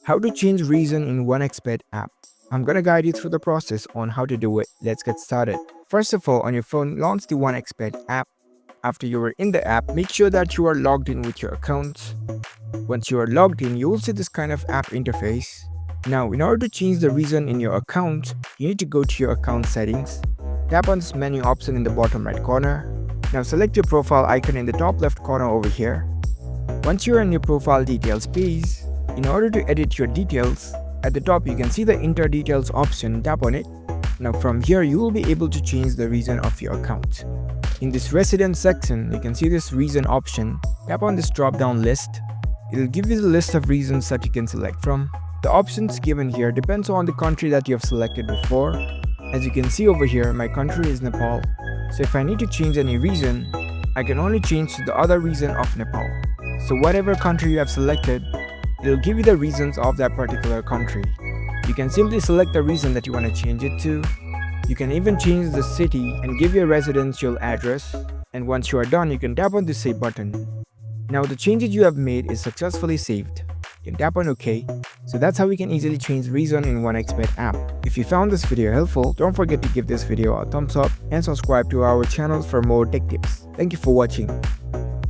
How to change region in OneXpert app. I'm gonna guide you through the process on how to do it. Let's get started. First of all, on your phone, launch the OneXpert app. After you are in the app, make sure that you are logged in with your account. Once you are logged in, you will see this kind of app interface. Now, in order to change the region in your account, you need to go to your account settings. Tap on this menu option in the bottom right corner. Now select your profile icon in the top left corner over here. Once you are in your profile details page, in order to edit your details, at the top you can see the enter details option, tap on it. Now from here you will be able to change the region of your account. In this resident section, you can see this region option, tap on this drop down list. It will give you the list of regions that you can select from. The options given here depends on the country that you have selected before. As you can see over here, my country is Nepal. So if I need to change any region, I can only change to the other region of Nepal. So whatever country you have selected, it will give you the regions of that particular country. You can simply select the region that you want to change it to. You can even change the city and give your residential address. And once you are done, you can tap on the save button. Now the changes you have made is successfully saved. You can tap on OK. So that's how we can easily change region in OneXpert app. If you found this video helpful, don't forget to give this video a thumbs up and subscribe to our channel for more tech tips. Thank you for watching.